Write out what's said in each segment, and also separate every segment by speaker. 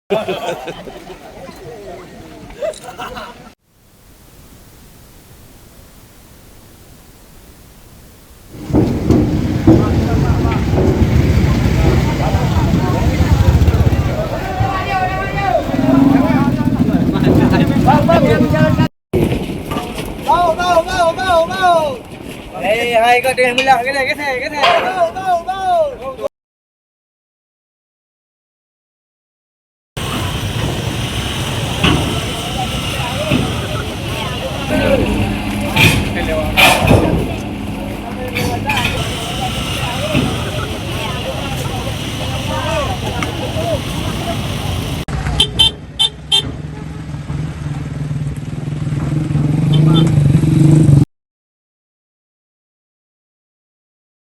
Speaker 1: Hai kau dengan bilang cái này go.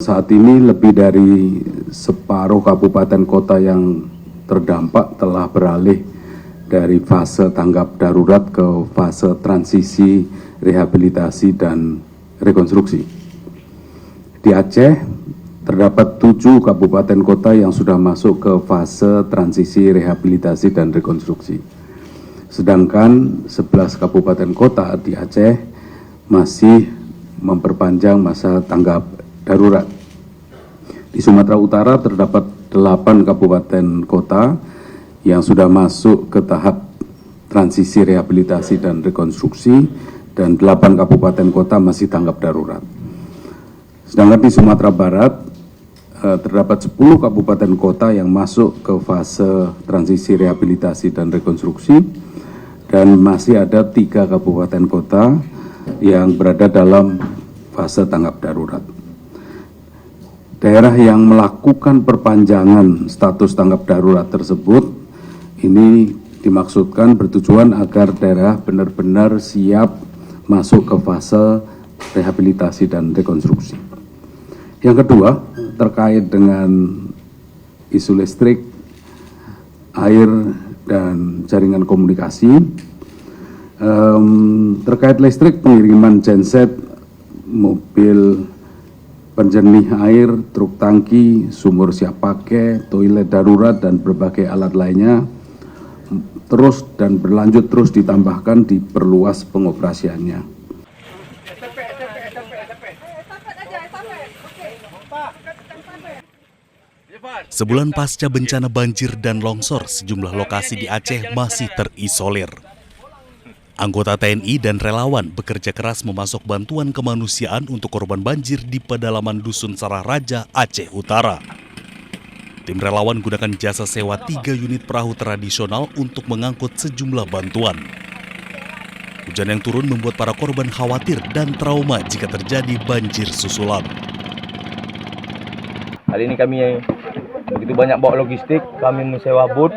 Speaker 2: Saat ini lebih dari separuh kabupaten kota yang terdampak telah beralih dari fase tanggap darurat ke fase transisi rehabilitasi dan rekonstruksi. Di Aceh terdapat 7 kabupaten kota yang sudah masuk ke fase transisi rehabilitasi dan rekonstruksi. Sedangkan 11 kabupaten kota di Aceh masih memperpanjang masa tanggap darurat. Di Sumatera Utara terdapat 8 kabupaten kota yang sudah masuk ke tahap transisi rehabilitasi dan rekonstruksi dan 8 kabupaten kota masih tanggap darurat. Sedangkan di Sumatera Barat terdapat 10 kabupaten kota yang masuk ke fase transisi rehabilitasi dan rekonstruksi dan masih ada 3 kabupaten kota yang berada dalam fase tanggap darurat. Daerah yang melakukan perpanjangan status tanggap darurat tersebut ini dimaksudkan bertujuan agar daerah benar-benar siap masuk ke fase rehabilitasi dan rekonstruksi. Yang kedua, terkait dengan isu listrik, air, dan jaringan komunikasi. Terkait listrik, pengiriman genset, mobil penjernih air, truk tangki, sumur siap pakai, toilet darurat, dan berbagai alat lainnya terus dan berlanjut terus ditambahkan, diperluas pengoperasiannya.
Speaker 3: Sebulan pasca bencana banjir dan longsor, sejumlah lokasi di Aceh masih terisolir. Anggota TNI dan relawan bekerja keras memasok bantuan kemanusiaan untuk korban banjir di pedalaman Dusun Sarah Raja, Aceh Utara. Tim relawan gunakan jasa sewa 3 unit perahu tradisional untuk mengangkut sejumlah bantuan. Hujan yang turun membuat para korban khawatir dan trauma jika terjadi banjir susulan.
Speaker 1: Hari ini kami begitu banyak bawa logistik, kami menyewa bot.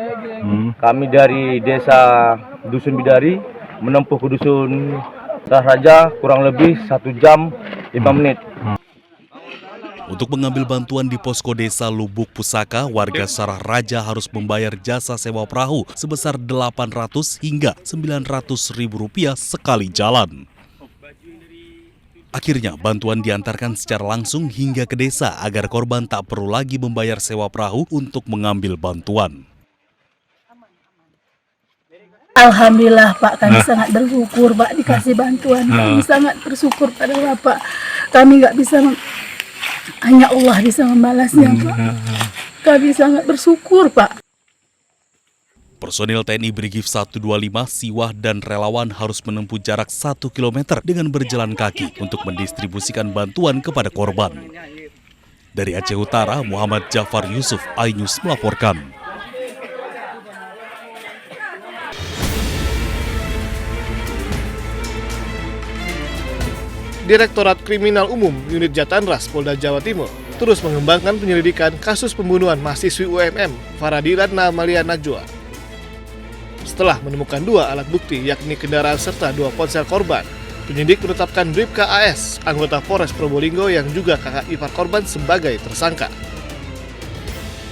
Speaker 1: Kami dari desa Dusun Bidari menempuh ke Dusun Sarah Raja kurang lebih 1 jam 5 menit.
Speaker 3: Untuk mengambil bantuan di posko desa Lubuk Pusaka, warga Sarah Raja harus membayar jasa sewa perahu sebesar 800 hingga 900 ribu rupiah sekali jalan. Akhirnya bantuan diantarkan secara langsung hingga ke desa agar korban tak perlu lagi membayar sewa perahu untuk mengambil bantuan.
Speaker 4: Alhamdulillah Pak, kami sangat bersyukur Pak dikasih bantuan. Kami sangat bersyukur pada Bapak. Kami nggak bisa, hanya Allah bisa membalasnya Pak. Kami sangat bersyukur Pak.
Speaker 3: Personil TNI Brigif 125, Siwah, dan relawan harus menempuh jarak 1 km dengan berjalan kaki untuk mendistribusikan bantuan kepada korban. Dari Aceh Utara, Muhammad Jafar Yusuf, iNews melaporkan.
Speaker 5: Direktorat Kriminal Umum Unit Jatanras Polda Jawa Timur terus mengembangkan penyelidikan kasus pembunuhan mahasiswi UMM Faradiran Namalia Najwa. Setelah menemukan 2 alat bukti yakni kendaraan serta 2 ponsel korban, penyidik menetapkan Bribka AS, anggota Polres Probolinggo yang juga kakak ipar korban sebagai tersangka.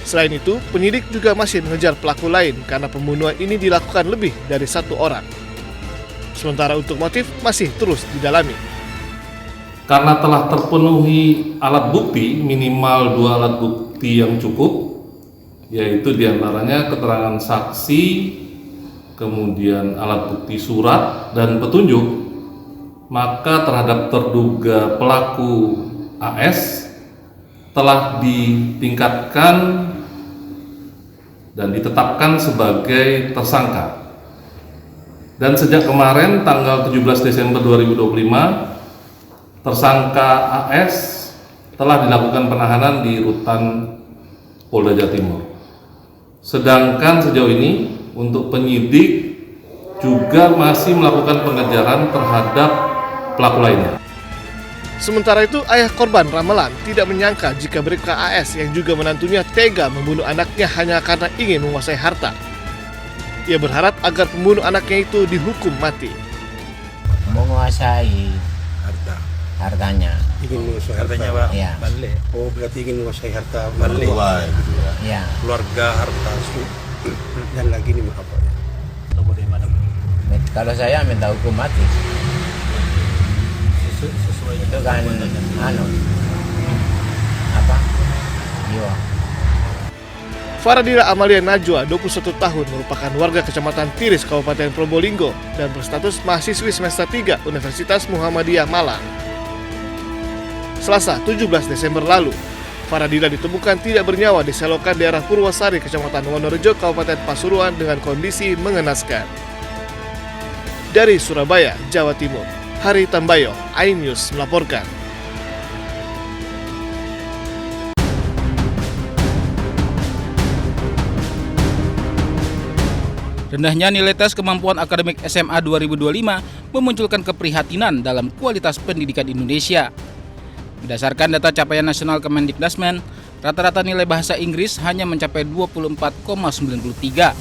Speaker 5: Selain itu, penyidik juga masih mengejar pelaku lain karena pembunuhan ini dilakukan lebih dari 1 orang. Sementara untuk motif masih terus didalami.
Speaker 6: Karena telah terpenuhi alat bukti, minimal 2 alat bukti yang cukup, yaitu diantaranya keterangan saksi, kemudian alat bukti surat dan petunjuk, maka terhadap terduga pelaku AS telah ditingkatkan dan ditetapkan sebagai tersangka. Dan sejak kemarin tanggal 17 Desember 2025, tersangka AS telah dilakukan penahanan di Rutan Polda Jawa Timur. Sedangkan sejauh ini untuk penyidik juga masih melakukan pengejaran terhadap pelaku lainnya.
Speaker 5: Sementara itu, ayah korban Ramelan tidak menyangka jika Bribka AS yang juga menantunya tega membunuh anaknya hanya karena ingin menguasai harta. Ia berharap agar pembunuh anaknya itu dihukum mati.
Speaker 7: Menguasai hartanya.
Speaker 8: Ingin menguasai hartanya, Pak.
Speaker 7: Iya.
Speaker 8: Balik. Oh, berarti ingin menguasai harta balik.
Speaker 7: Iya.
Speaker 8: Keluarga, harta, dan lagi ini apa ya?
Speaker 7: Kalau saya minta hukum mati.
Speaker 8: Sesuai
Speaker 7: Itu kan apa? Jiwa.
Speaker 5: Faradila Amalia Najwa, 21 tahun, merupakan warga Kecamatan Tiris, Kabupaten Probolinggo, dan berstatus mahasiswi semester 3 Universitas Muhammadiyah Malang. Selasa 17 Desember lalu, Faradila ditemukan tidak bernyawa di selokan daerah Purwosari, Kecamatan Wonorejo, Kabupaten Pasuruan dengan kondisi mengenaskan. Dari Surabaya, Jawa Timur, Hari Tambayo, iNews melaporkan.
Speaker 9: Rendahnya nilai tes kemampuan akademik SMA 2025 memunculkan keprihatinan dalam kualitas pendidikan Indonesia. Berdasarkan data capaian nasional Kemendikbudrismen, rata-rata nilai bahasa Inggris hanya mencapai 24,93.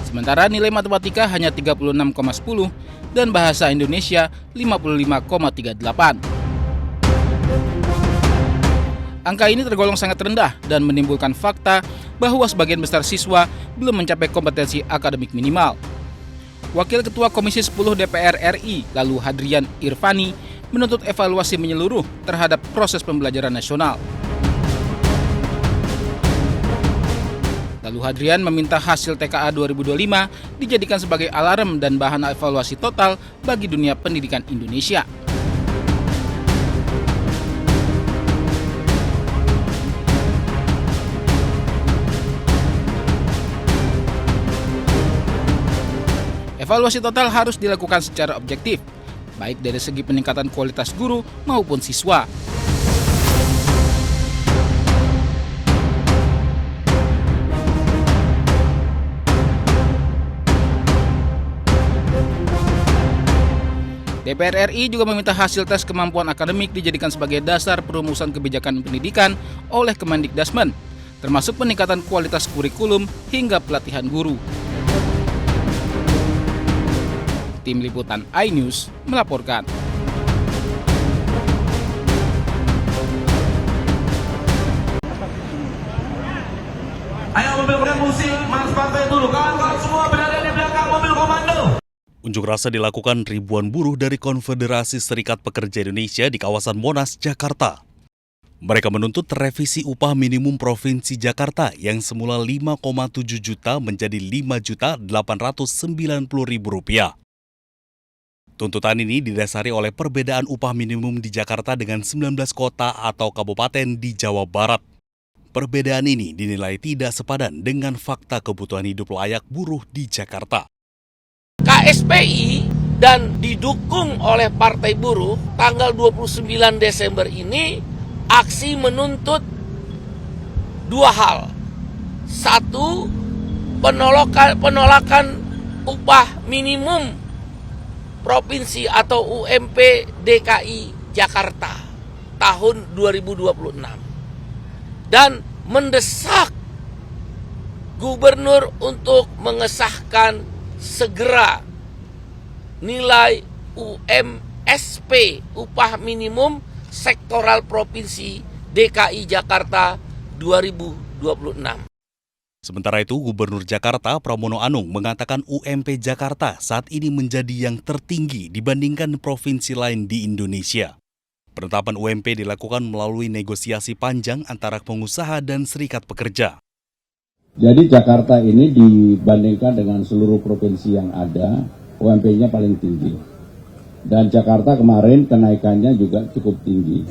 Speaker 9: Sementara nilai matematika hanya 36,10 dan bahasa Indonesia 55,38. Angka ini tergolong sangat rendah dan menimbulkan fakta bahwa sebagian besar siswa belum mencapai kompetensi akademik minimal. Wakil Ketua Komisi 10 DPR RI, lalu Hadrian Irfani, menuntut evaluasi menyeluruh terhadap proses pembelajaran nasional. Lalu Hadrian meminta hasil TKA 2025 dijadikan sebagai alarm dan bahan evaluasi total bagi dunia pendidikan Indonesia. Evaluasi total harus dilakukan secara objektif, baik dari segi peningkatan kualitas guru maupun siswa. DPR RI juga meminta hasil tes kemampuan akademik dijadikan sebagai dasar perumusan kebijakan pendidikan oleh Kemendikbudrismen, termasuk peningkatan kualitas kurikulum hingga pelatihan guru. Tim Liputan iNews melaporkan.
Speaker 10: Ayo mobil musik, Mas Partai dulu. Kawan-kawan semua berada di belakang mobil komando.
Speaker 3: Unjuk rasa dilakukan ribuan buruh dari Konfederasi Serikat Pekerja Indonesia di kawasan Monas, Jakarta. Mereka menuntut revisi upah minimum Provinsi Jakarta yang semula 5,7 juta menjadi Rp5.890.000. Tuntutan ini didasari oleh perbedaan upah minimum di Jakarta dengan 19 kota atau kabupaten di Jawa Barat. Perbedaan ini dinilai tidak sepadan dengan fakta kebutuhan hidup layak buruh di Jakarta.
Speaker 11: KSPI dan didukung oleh Partai Buruh tanggal 29 Desember ini aksi menuntut dua hal. Satu, penolakan upah minimum Provinsi atau UMP DKI Jakarta tahun 2026 dan mendesak gubernur untuk mengesahkan segera nilai UMSP upah minimum sektoral Provinsi DKI Jakarta 2026.
Speaker 3: Sementara itu, Gubernur Jakarta Pramono Anung mengatakan UMP Jakarta saat ini menjadi yang tertinggi dibandingkan provinsi lain di Indonesia. Penetapan UMP dilakukan melalui negosiasi panjang antara pengusaha dan serikat pekerja.
Speaker 2: Jadi Jakarta ini dibandingkan dengan seluruh provinsi yang ada, UMP-nya paling tinggi. Dan Jakarta kemarin kenaikannya juga cukup tinggi.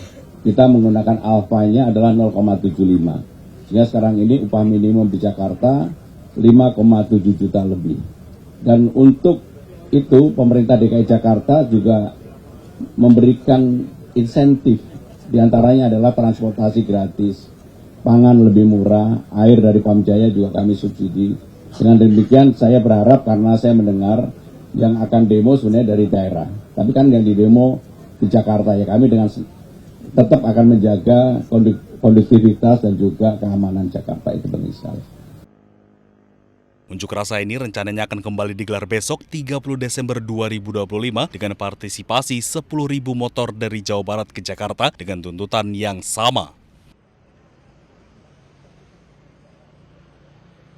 Speaker 2: Kita menggunakan alfanya adalah 0,75. Sehingga sekarang ini upah minimum di Jakarta 5,7 juta lebih. Dan untuk itu pemerintah DKI Jakarta juga memberikan insentif. Di antaranya adalah transportasi gratis, pangan lebih murah, air dari Pamjaya juga kami subsidi. Dengan demikian saya berharap, karena saya mendengar yang akan demo sebenarnya dari daerah. Tapi kan yang di demo di Jakarta, ya kami dengan tetap akan menjaga kondusivitas dan juga keamanan Jakarta, itu penting sekali.
Speaker 3: Unjuk rasa ini rencananya akan kembali digelar besok 30 Desember 2025 dengan partisipasi 10.000 motor dari Jawa Barat ke Jakarta dengan tuntutan yang sama.